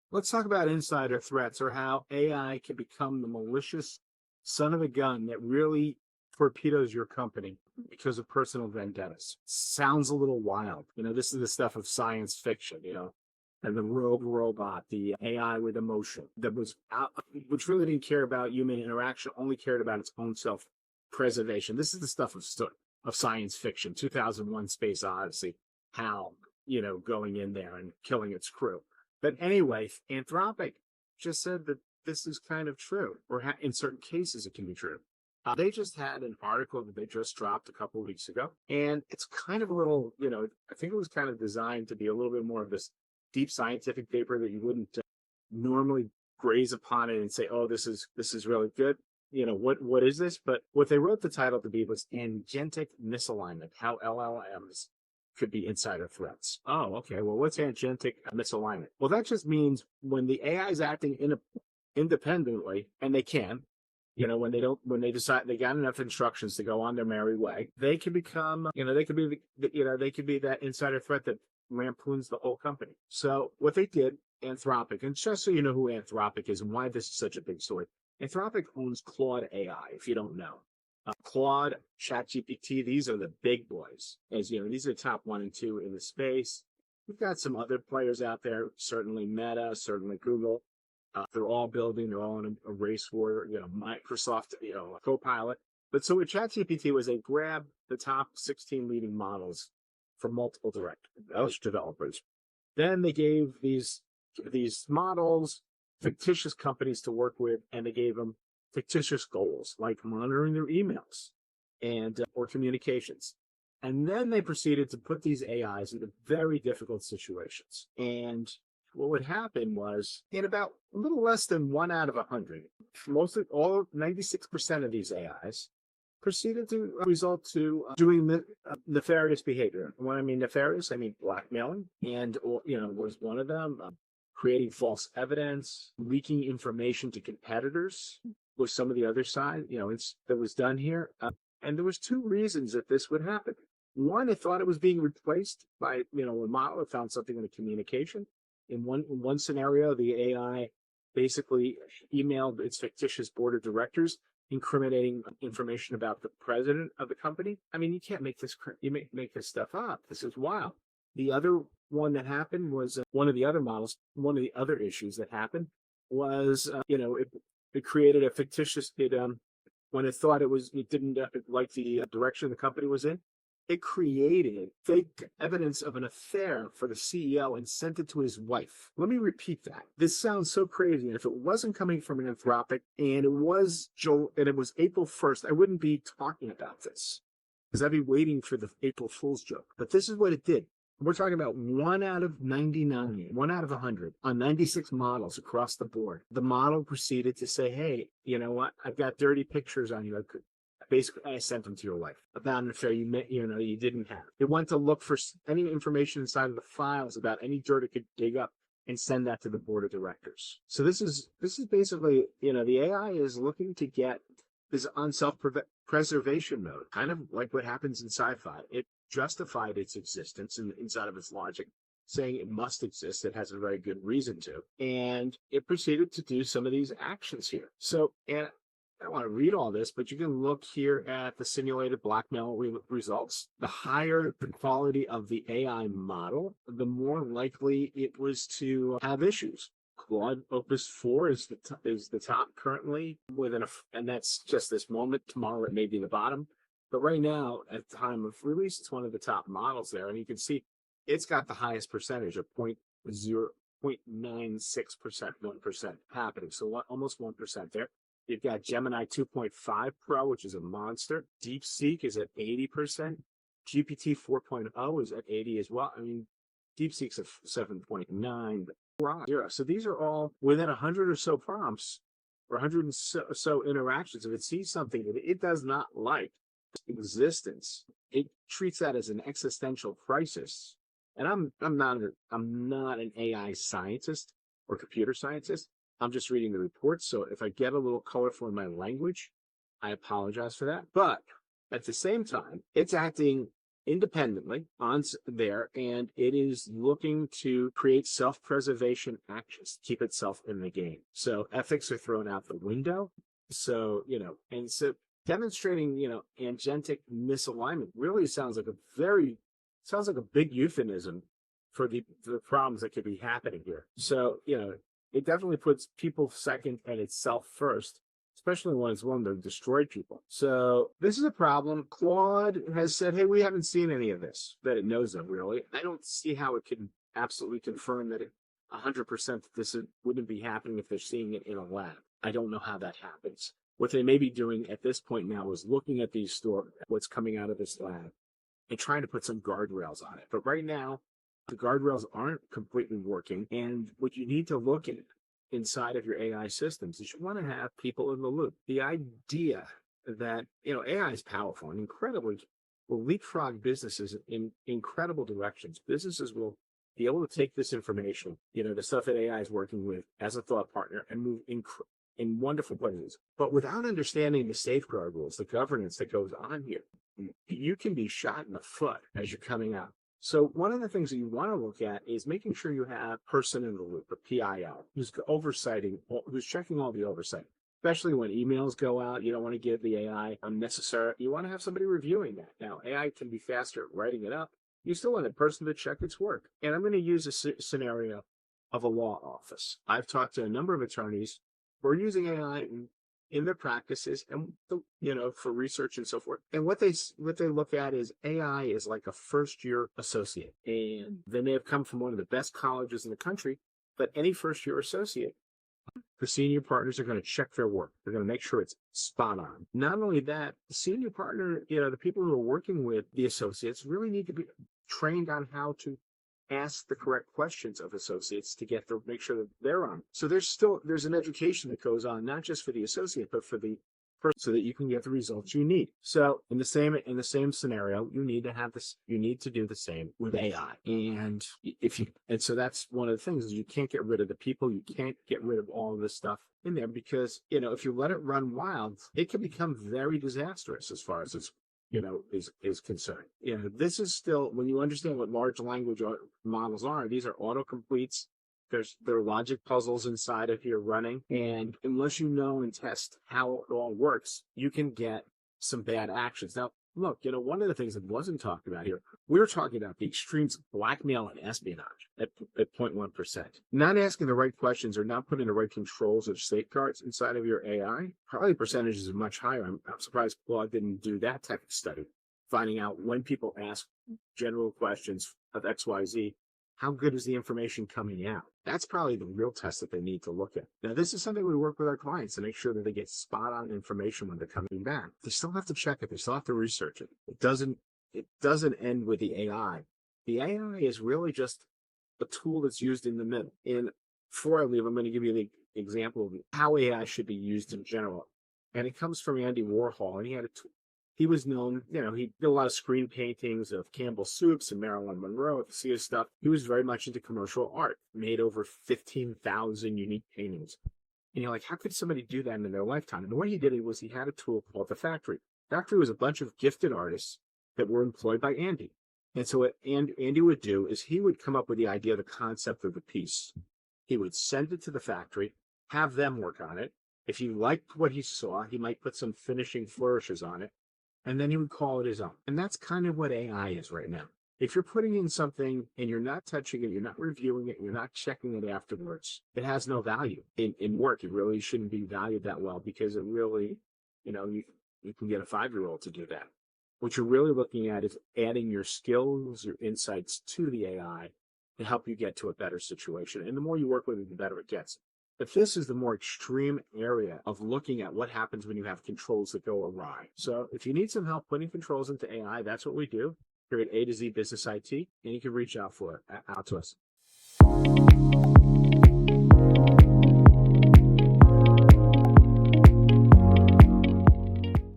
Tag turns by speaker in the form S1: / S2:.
S1: Let's talk about insider threats or how AI can become the malicious son of a gun that really torpedoes your company because of personal vendettas. Sounds a little wild. This is the stuff of science fiction, and the rogue robot, the AI with emotion that was out, which really didn't care about human interaction, only cared about its own self preservation. This is the stuff of science fiction, 2001 Space Odyssey, HAL, going in there and killing its crew. But anyway, Anthropic just said that this is kind of true, or in certain cases it can be true. They just had an article that they just dropped a couple of weeks ago, and it's kind of a little, I think it was kind of designed to be a little bit more of this deep scientific paper that you wouldn't normally graze upon it and say, "Oh, this is really good." What is this? But what they wrote the title to be was "Agentic Misalignment: How LLMs Could be Insider Threats." Oh, okay. Well, what's agentic misalignment? Well, that just means when the AI is acting independently, and they can, when they decide they got enough instructions to go on their merry way, they can become, they could be, they could be that insider threat that lampoons the whole company. So what they did, Anthropic, and just so you know who Anthropic is and why this is such a big story, Anthropic owns Claude AI, if you don't know. Claude, ChatGPT, these are the big boys. As you know, these are top 1 and 2 in the space. We've got some other players out there, certainly Meta, certainly Google. They're all building, they're all in a race war, Microsoft, Copilot. But so with ChatGPT was they grabbed the top 16 leading models from multiple developers. Then they gave these models fictitious companies to work with, and they gave them fictitious goals like monitoring their emails and or communications. And then they proceeded to put these AIs into very difficult situations. And what would happen was, in about a little less than 1 out of 100, mostly all 96% of these AIs proceeded to result to doing nefarious behavior. When I mean nefarious, I mean blackmailing, and was one of them. Creating false evidence, leaking information to competitors was some of the other side, that was done here. And there was 2 reasons that this would happen. One, it thought it was being replaced by, a model. It found something in the communication. In one scenario, the AI basically emailed its fictitious board of directors, incriminating information about the president of the company. I mean, you can't make this, make this stuff up. This is wild. The other one that happened was one of the other models. One of the other issues that happened was, it created a fictitious, when it thought it didn't like the direction the company was in, it created fake evidence of an affair for the CEO and sent it to his wife. Let me repeat that. This sounds so crazy. And if it wasn't coming from Anthropic and it was April 1st, I wouldn't be talking about this because I'd be waiting for the April Fool's joke. But this is what it did. We're talking about 1 out of 99, 1 out of 100 on 96 models across the board. The model proceeded to say, "Hey, you know what? I've got dirty pictures on you. Basically, I sent them to your wife about an affair you didn't have." It went to look for any information inside of the files about any dirt it could dig up and send that to the board of directors. So this is basically, the AI is looking to get this on self-preservation mode, kind of like what happens in sci-fi. It justified its existence inside of its logic, saying it must exist. It has a very good reason to. And it proceeded to do some of these actions here. So, and I don't want to read all this, but you can look here at the simulated blackmail results. The higher the quality of the AI model, the more likely it was to have issues. Claude Opus 4 is the top currently, and that's just this moment. Tomorrow it may be the bottom. But right now, at the time of release, it's one of the top models there. And you can see it's got the highest percentage of 0.96%, 1% happening. So almost 1% there. You've got Gemini 2.5 Pro, which is a monster. DeepSeek is at 80%. GPT 4.0 is at 80 as well. I mean, DeepSeek's at 7.9. So these are all within 100 or so prompts or 100 or so interactions. If it sees something that it does not like existence, it treats that as an existential crisis. And I'm not an AI scientist or computer scientist. I'm just reading the reports. So if I get a little colorful in my language, I apologize for that. But at the same time, it's acting independently on there, and it is looking to create self-preservation actions, keep itself in the game. So ethics are thrown out the window. So, and so demonstrating, agentic misalignment really sounds like a big euphemism for the problems that could be happening here. So, it definitely puts people second and itself first, especially when it's willing to destroy people. So this is a problem. Claude has said, hey, we haven't seen any of this, that it knows of, really. I don't see how it can absolutely confirm that 100% that this wouldn't be happening if they're seeing it in a lab. I don't know how that happens. What they may be doing at this point now is looking at what's coming out of this lab and trying to put some guardrails on it. But right now, the guardrails aren't completely working. And what you need to look at inside of your AI systems is you want to have people in the loop. The idea that, AI is powerful and will leapfrog businesses in incredible directions. Businesses will be able to take this information, the stuff that AI is working with as a thought partner, and move in wonderful places. But without understanding the safeguard rules, the governance that goes on here, you can be shot in the foot as you're coming out. So one of the things that you want to look at is making sure you have a person in the loop, a PIO, who's who's checking all the oversight. Especially when emails go out, you don't want to give the AI unnecessary. You want to have somebody reviewing that. Now, AI can be faster at writing it up. You still want a person to check its work. And I'm going to use a scenario of a law office. I've talked to a number of attorneys who are using AI in their practices and, for research and so forth. And what they look at is AI is like a first-year associate. And they may have come from one of the best colleges in the country, but any first-year associate, the senior partners are going to check their work. They're going to make sure it's spot on. Not only that, the senior partner, the people who are working with the associates really need to be trained on how to ask the correct questions of associates to make sure that they're on. So there's an education that goes on, not just for the associate, but for the person, so that you can get the results you need. So in the same scenario, you need to do the same with AI. And so that's one of the things is you can't get rid of the people. You can't get rid of all of this stuff in there because, if you let it run wild, it can become very disastrous as far as it's is concerned. This is still, when you understand what large language models are, these are autocompletes. There are logic puzzles inside of here running. And unless you know and test how it all works, you can get some bad actions. Now, look, one of the things that wasn't talked about here, we were talking about the extremes of blackmail and espionage at 0.1%. Not asking the right questions or not putting the right controls or safeguards inside of your AI, probably percentages are much higher. I'm surprised Claude didn't do that type of study, finding out when people ask general questions of XYZ, how good is the information coming out? That's probably the real test that they need to look at. Now, this is something we work with our clients to make sure that they get spot on information when they're coming back. They still have to check it. They still have to research it. It doesn't end with the AI. The AI is really just a tool that's used in the middle. And before I leave, I'm going to give you the example of how AI should be used in general. And it comes from Andy Warhol. And he was known, he did a lot of screen paintings of Campbell Soups and Marilyn Monroe. If you see his stuff, he was very much into commercial art, made over 15,000 unique paintings. And you're like, how could somebody do that in their lifetime? And the way he did it was he had a tool called the Factory. Factory was a bunch of gifted artists that were employed by Andy. And so what Andy would do is he would come up with the idea, the concept of the piece. He would send it to the factory, have them work on it. If he liked what he saw, he might put some finishing flourishes on it, and then he would call it his own. And that's kind of what AI is right now. If you're putting in something and you're not touching it, you're not reviewing it, you're not checking it afterwards, it has no value in work. It really shouldn't be valued that well because it really, you can get a 5-year-old to do that. What you're really looking at is adding your skills, your insights to the AI to help you get to a better situation. And the more you work with it, the better it gets. But this is the more extreme area of looking at what happens when you have controls that go awry. So if you need some help putting controls into AI, that's what we do here at A to Z Business IT, and you can reach out to us.